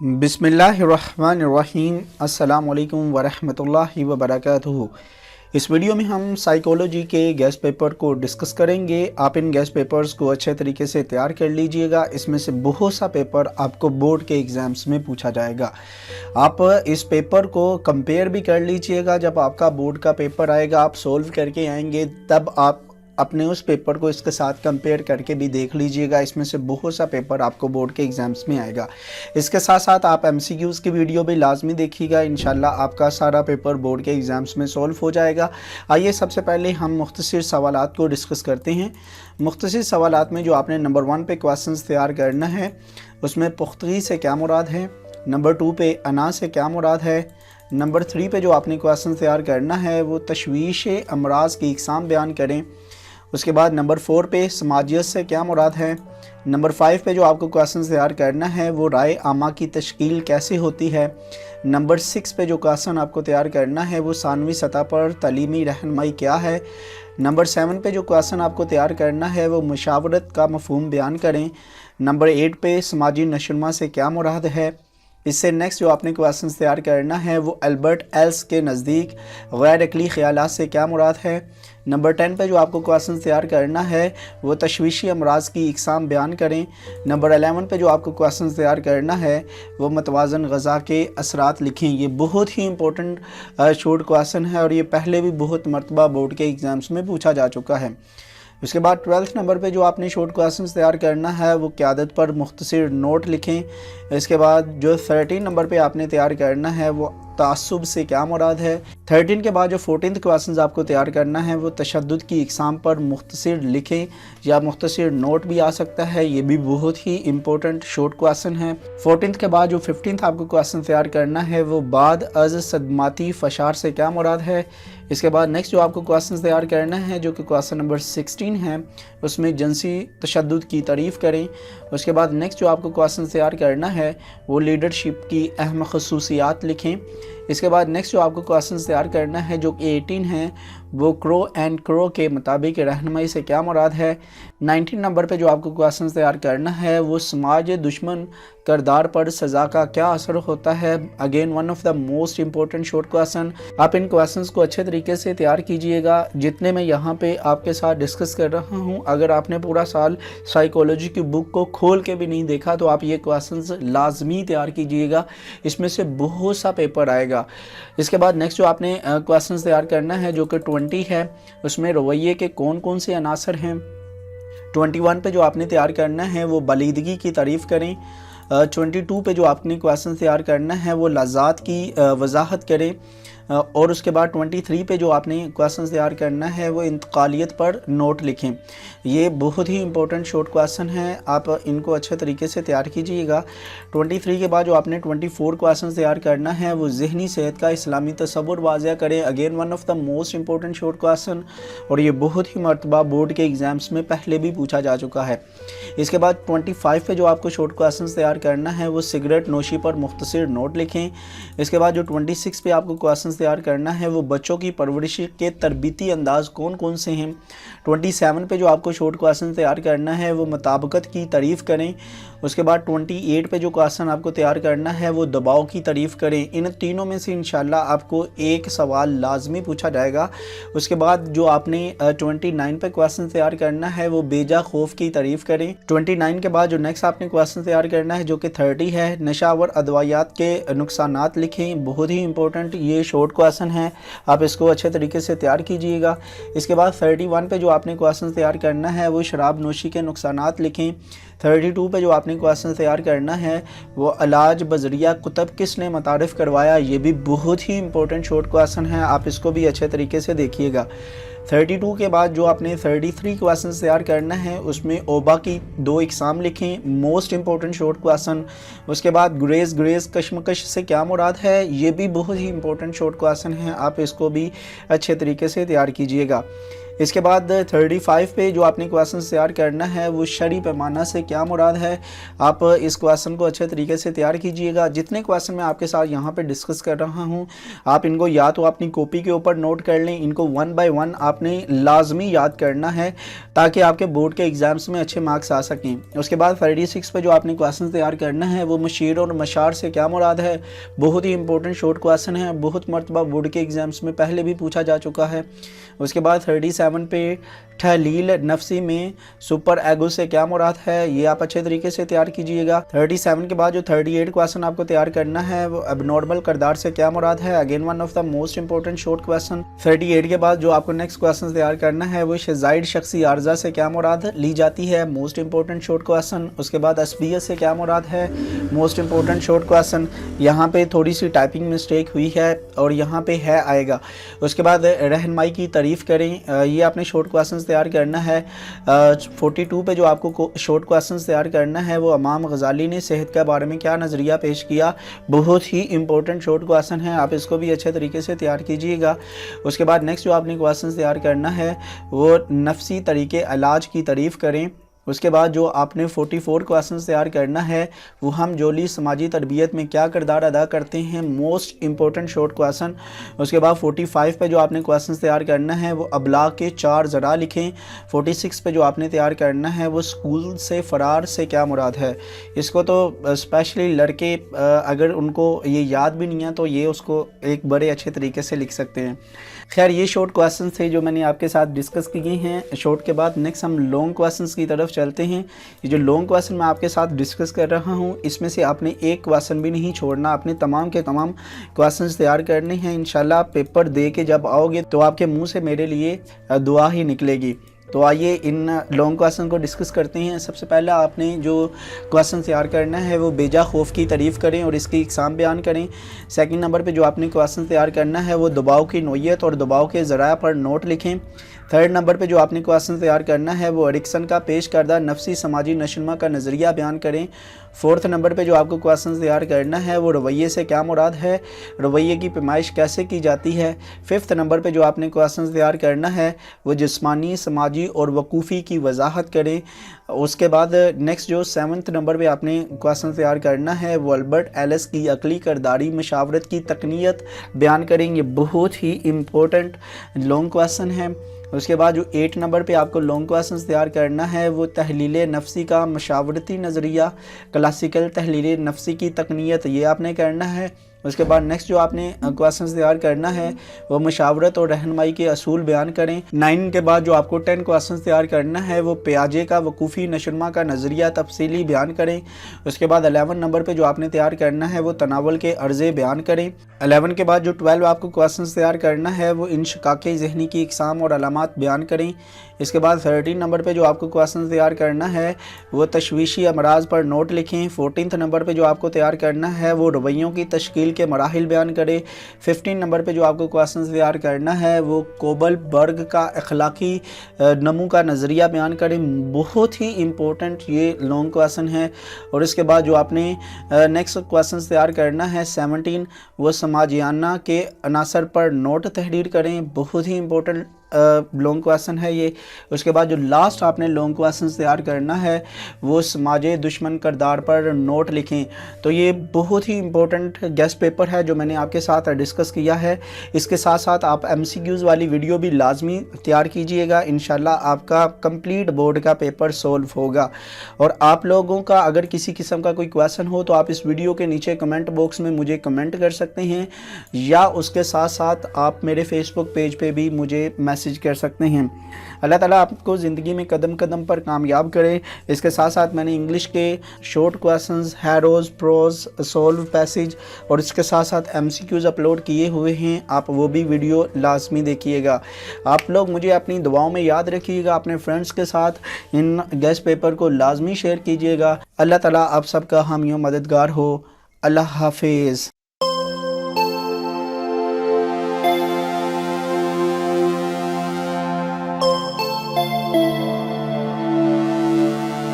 बिस्मिल्लाहिर्रहमानिर्रहीम। अस्सलाम वालेकुम वरहमतुल्लाहि वबरकातुहू। इस वीडियो में हम साइकोलॉजी के गेस्ट पेपर को डिस्कस करेंगे। आप इन गेस्ट पेपर्स को अच्छे तरीके से तैयार कर लीजिएगा। इसमें से बहुत सा पेपर आपको बोर्ड के एग्ज़ाम्स में पूछा जाएगा। आप इस पेपर को कंपेयर भी कर लीजिएगा। जब आपका बोर्ड का पेपर आएगा, आप सोल्व करके आएंगे, तब आप अपने उस पेपर को इसके साथ कंपेयर करके भी देख लीजिएगा। इसमें से बहुत सा पेपर आपको बोर्ड के एग्ज़ाम्स में आएगा। इसके साथ साथ आप एमसीक्यूज़ की वीडियो भी लाजमी देखिएगा। इंशाल्लाह आपका सारा पेपर बोर्ड के एग्ज़ाम्स में सॉल्व हो जाएगा। आइए सबसे पहले हम मुख्तसर सवालात को डिस्कस करते हैं। मुख्तसर सवालात में जो आपने नंबर 1 पे क्वेश्चंस तैयार करना है, उसमें पुख्तगी से क्या मुराद है। नंबर 2 पे अना से क्या मुराद है। नंबर 3 पे जो आपने क्वेश्चन तैयार करना है वो तशवीश अमराज की इकसाम बयान करें। उसके बाद नंबर 4 पे समाजियत से क्या मुराद है। नंबर 5 पे जो आपको क्वेश्चन तैयार करना है वो राय आमा की तश्कील कैसे होती है। नंबर 6 पे जो क्वेश्चन आपको तैयार करना है वो सानवी सतह पर तालीमी रहनुमाई क्या है। नंबर 7 पे जो क्वेश्चन आपको तैयार करना है वो मुशावरत का मफहूम बयान करें। नंबर 8 पे समाजी नशोनुमा से क्या मुराद है। इससे नेक्स्ट जो आपने क्वेश्चन तैयार करना है वो अल्बर्ट एल्स के नज़दीक गैर अक़ली ख़यालात से क्या मुराद है। नंबर 10 पे जो आपको क्वेश्चन तैयार करना है वो तशवीशी अमराज की इकसाम बयान करें। नंबर 11 पे जो आपको क्वेश्चन तैयार करना है वो मतवाज़न ग़ज़ा के असरात लिखें। ये बहुत ही इंपॉर्टेंट शॉर्ट क्वेश्चन है और ये पहले भी बहुत मरतबा बोर्ड के एग्ज़ाम्स में पूछा जा चुका है। उसके बाद 12th नंबर पे जो आपने शॉर्ट क्वेश्चन तैयार करना है वो क़यादत पर मुख्तसर नोट लिखें। इसके बाद जो 13 नंबर पे आपने तैयार करना है वो तासुब से क्या मुराद है। 13 के बाद जो 14th क्वेश्चन आपको तैयार करना है वो तशद्दुद की इकसाम पर मुख्तसर लिखें या मुख्तसर नोट भी आ सकता है। ये भी बहुत ही इंपॉर्टेंट शॉर्ट क्वेश्चन है। 14th के बाद जो 15th आपको क्वेश्चन तैयार करना है वो बाद अज सदमाती फशार से क्या मुराद है। इसके बाद नेक्स्ट जो आपको क्वेश्चन तैयार करना है जो कि क्वेश्चन नंबर 16 है, उसमें जिनसी तशद्दुद की तारीफ़ करें। उसके बाद नेक्स्ट जो आपको क्वेश्चन तैयार करना है वो लीडरशिप की अहम खसूसियात लिखें। इसके बाद नेक्स्ट जो आपको क्वेश्चन तैयार करना है जो कि 18 है वो क्रो एंड क्रो के मुताबिक रहनुमाई से क्या मुराद है। 19 नंबर पे जो आपको क्वेश्चन तैयार करना है वो समाज दुश्मन करदार पर सज़ा का क्या असर होता है। Again one of the most important short question. आप इन क्वेश्चंस को अच्छे तरीके से तैयार कीजिएगा। जितने मैं यहाँ पे आपके साथ डिस्कस कर रहा हूँ, अगर आपने पूरा साल साइकोलॉजी की बुक को खोल के भी नहीं देखा तो आप ये क्वेश्चंस लाजमी तैयार कीजिएगा। इसमें से बहुत सा पेपर आएगा। इसके बाद नेक्स्ट जो आपने क्वेश्चंस तैयार करना है जो कि 20 है, उसमें रवैये के कौन कौन से अनासर हैं। 21 पे जो आपने तैयार करना है वो बलीदगी की तारीफ़ करें। 22 पे जो आपने क्वेश्चन तैयार करना है वो लज़्ज़ात की वजाहत करें। और उसके बाद 23 पे जो आपने क्वेश्चन तैयार करना है वो इंतकालियत पर नोट लिखें। ये बहुत ही इंपॉर्टेंट शॉर्ट क्वेश्चन है, आप इनको अच्छे तरीके से तैयार कीजिएगा। 23 के बाद जो आपने 24 क्वेश्चन तैयार करना है वो ज़हनी सेहत का इस्लामी तसव्वुर वाज़िया करें। Again one of the most important short question और ये बहुत ही मरतबा बोर्ड के एग्ज़ाम्स में पहले भी पूछा जा चुका है। इसके बाद 25 पे जो आपको शॉर्ट क्वेश्चन तैयार करना है वो सिगरेट नोशी पर मुख्तसर नोट लिखें। इसके बाद जो 26 पे आपको क्वेश्चन तैयार करना है वो बच्चों की परवरिश के तरबीती अंदाज कौन कौन से हैं। 27 पे जो आपको शॉर्ट क्वेश्चन तैयार करना है वो मुताबिकत की तारीफ़ करें। उसके बाद 28 पे जो क्वेश्चन आपको तैयार करना है वो दबाव की तारीफ़ करें। इन तीनों में से इंशाल्लाह आपको एक सवाल लाजमी पूछा जाएगा। उसके बाद जो आपने 29 पे क्वेश्चन तैयार करना है वो बेजा खौफ की तारीफ़ करें। 29 के बाद जो नेक्स्ट आपने क्वेश्चन तैयार करना है जो कि 30 है, नशावर अदवायात के नुकसानात लिखें। बहुत ही इंपॉर्टेंट ये शॉर्ट क्वेश्चन है, आप इसको अच्छे तरीके से तैयार कीजिएगा। इसके बाद 31 पे जो आपने क्वेश्चन तैयार करना है वो शराब नोशी के नुकसानात लिखें। 32 पे जो आपने क्वेश्चन तैयार करना है वो इलाज बजरिया कुतब किसने मुतारिफ़ करवाया। ये भी बहुत ही इंपॉर्टेंट शॉर्ट क्वेश्चन है, आप इसको भी अच्छे तरीके से देखिएगा। 32 के बाद जो आपने 33 क्वेश्चन तैयार करना है उसमें ओबा की 2 इकसाम लिखें। Most important short question. उसके बाद गुरेज कशमकश से क्या मुराद है, ये भी बहुत ही इंपॉर्टेंट शॉर्ट क्वेश्चन है, आप इसको भी अच्छे तरीके से तैयार कीजिएगा। اس کے بعد 35 پہ جو آپ نے کویسچن تیار کرنا ہے وہ شرعی پیمانہ سے کیا مراد ہے، آپ اس کویسچن کو اچھے طریقے سے تیار کیجئے گا۔ جتنے کویسچن میں آپ کے ساتھ یہاں پہ ڈسکس کر رہا ہوں آپ ان کو یا تو اپنی کاپی کے اوپر نوٹ کر لیں، ان کو 1 بائی 1 آپ نے لازمی یاد کرنا ہے تاکہ آپ کے بورڈ کے ایگزامز میں اچھے مارکس آ سکیں۔ اس کے بعد 36 پہ جو آپ نے کویسچن تیار کرنا ہے وہ مشیر اور مشار سے کیا مراد ہے، بہت ہی امپورٹنٹ شارٹ کویسچن ہے، بہت مرتبہ بورڈ کے ایگزامز میں پہلے بھی پوچھا جا چکا ہے۔ اس کے بعد 37 پہ تحلیل نفسی میں سپر ایگو سے کیا مراد ہے، یہ آپ اچھے طریقے سے تیار کیجئے گا۔ 37 کے بعد جو 38 کویسچن آپ کو تیار کرنا ہے وہ اب نارمل کردار سے کیا مراد ہے، again one of the most important short question. 38 کے بعد جو آپ کو نیکسٹ کویسچن تیار کرنا ہے وہ زائد شخصی عارضہ سے کیا مراد لی جاتی ہے، موسٹ امپورٹنٹ شارٹ کویسچن۔ اس کے بعد عصبیت سے کیا مراد ہے، موسٹ امپورٹنٹ شارٹ کویسچن۔ یہاں پہ تھوڑی سی ٹائپنگ مسٹیک ہوئی ہے اور یہاں پہ ہے آئے گا۔ اس کے بعد رہنمائی کی تعریف کریں، یہ آپ نے شارٹ کویسچن تیار کرنا ہے۔ 42 پہ جو آپ کو شارٹ کویسچن تیار کرنا ہے وہ امام غزالی نے صحت کے بارے میں کیا نظریہ پیش کیا، بہت ہی امپورٹنٹ شارٹ کویسچن ہے، آپ اس کو بھی اچھے طریقے سے تیار کیجئے گا۔ اس کے بعد نیکسٹ جو آپ نے کویسچن تیار کرنا ہے وہ نفسی طریقے علاج کی تعریف کریں۔ اس کے بعد جو آپ نے 44 کویسچن تیار کرنا ہے وہ ہم جولی سماجی تربیت میں کیا کردار ادا کرتے ہیں، موسٹ امپورٹنٹ شارٹ کویسچن۔ اس کے بعد 45 پہ جو آپ نے کویسچن تیار کرنا ہے وہ ابلاغ کے 4 ذرائع لکھیں۔ 46 پہ جو آپ نے تیار کرنا ہے وہ اسکول سے فرار سے کیا مراد ہے، اس کو تو اسپیشلی لڑکے اگر ان کو یہ یاد بھی نہیں ہے تو یہ اس کو ایک بڑے اچھے طریقے سے لکھ سکتے ہیں۔ خیر یہ شارٹ کویسچنز تھے جو میں نے آپ کے ساتھ ڈسکس کیے ہیں۔ شارٹ کے بعد نیکسٹ ہم لانگ کویسچنز کی طرف چلتے ہیں۔ یہ جو لانگ کویسچن میں آپ کے ساتھ ڈسکس کر رہا ہوں اس میں سے آپ نے ایک کویسچن بھی نہیں چھوڑنا، آپ نے تمام کے تمام کویسچنز تیار کرنے ہیں۔ انشاءاللہ آپ پیپر دے کے جب آؤ گے تو آپ کے منہ سے میرے لیے دعا ہی نکلے گی۔ تو آئیے ان لانگ کویسچن کو ڈسکس کرتے ہیں۔ سب سے پہلا آپ نے جو کویسچن تیار کرنا ہے وہ بیجا خوف کی تعریف کریں اور اس کی اقسام بیان کریں۔ سیکنڈ نمبر پہ جو آپ نے کویسچن تیار کرنا ہے وہ دباؤ کی نوعیت اور دباؤ کے ذرائع پر نوٹ لکھیں۔ تھرڈ نمبر پہ جو آپ نے کویسچن تیار کرنا ہے وہ ایرکسن کا پیش کردہ نفسی سماجی نشوونما کا نظریہ بیان کریں۔ فورتھ نمبر پہ جو آپ کو کویسچن تیار کرنا ہے وہ رویے سے کیا مراد ہے، رویے کی پیمائش کیسے کی جاتی ہے۔ ففتھ نمبر پہ جو آپ نے کویسچن تیار کرنا ہے وہ جسمانی سماجی اور وقوفی کی وضاحت کریں۔ اس کے بعد نیکسٹ جو 7 نمبر پہ آپ نے کویسچن تیار کرنا ہے وہ البرٹ ایلس کی عقلی کرداری مشاورت کی تکنیت بیان کریں، یہ بہت ہی امپورٹنٹ لانگ کویسچن ہے۔ اس کے بعد جو 8 نمبر پہ آپ کو لانگ کویسچن تیار کرنا ہے وہ تحلیل نفسی کا مشاورتی نظریہ، کلاسیکل تحلیل نفسی کی تکنیت، یہ آپ نے کرنا ہے۔ اس کے بعد نیکسٹ جو آپ نے کویسچن تیار کرنا ہے وہ مشاورت اور رہنمائی کے اصول بیان کریں۔ 9 کے بعد جو آپ کو 10 کویسچن تیار کرنا ہے وہ پیاجے کا وقوفی نشوونما کا نظریہ تفصیلی بیان کریں۔ اس کے بعد 11 نمبر پہ جو آپ نے تیار کرنا ہے وہ تناول کے عرضے بیان کریں۔ 11 کے بعد جو 12 آپ کو کویسچن تیار کرنا ہے وہ انشقاق ذہنی کی اقسام اور علامات بیان کریں۔ اس کے بعد 13 نمبر پہ جو آپ کو کویسچن تیار کرنا ہے وہ تشویشی امراض پر نوٹ لکھیں۔ 14 نمبر پہ جو آپ کو تیار کرنا ہے وہ رویوں کی تشکیل کے مراحل بیان کریں۔ 15 نمبر پہ جو آپ کو کویسچن تیار کرنا ہے وہ کوبل برگ کا اخلاقی نمو کا نظریہ بیان کریں، بہت ہی امپورٹنٹ یہ لانگ کویسچن ہے۔ اور اس کے بعد جو آپ نے نیکسٹ کویسچن تیار کرنا ہے 17 وہ سماجیانہ کے عناصر پر نوٹ تحریر کریں، بہت ہی امپورٹنٹ لانگ کویسچن ہے یہ۔ اس کے بعد جو لاسٹ آپ نے لانگ کویسچن تیار کرنا ہے وہ سماج دشمن کردار پر نوٹ لکھیں۔ تو یہ بہت ہی امپورٹنٹ گیسٹ پیپر ہے جو میں نے آپ کے ساتھ ڈسکس کیا ہے۔ اس کے ساتھ ساتھ آپ MCQs والی ویڈیو بھی لازمی تیار کیجئے گا، انشاءاللہ آپ کا کمپلیٹ بورڈ کا پیپر سولو ہوگا۔ اور آپ لوگوں کا اگر کسی قسم کا کوئی کویسچن ہو تو آپ اس ویڈیو کے نیچے کمنٹ باکس میں مجھے کمنٹ کر سکتے ہیں، یا اس کے ساتھ ساتھ آپ میرے فیس بک پیج پہ بھی مجھے میسج کر سکتے ہیں۔ اللہ تعالیٰ آپ کو زندگی میں قدم قدم پر کامیاب کرے۔ اس کے ساتھ ساتھ میں نے انگلش کے short questions, heroes, prose, solo passage اور اس کے ساتھ ساتھ MCQs اپلوڈ کیے ہوئے ہیں، آپ وہ بھی ویڈیو لازمی دیکھیے گا۔ آپ لوگ مجھے اپنی دعاؤں میں یاد رکھیے گا، اپنے فرینڈس کے ساتھ ان گیسٹ پیپر کو لازمی شیئر کیجیے گا۔ اللہ تعالیٰ آپ سب کا حامی و مددگار ہو۔ اللہ حافظ۔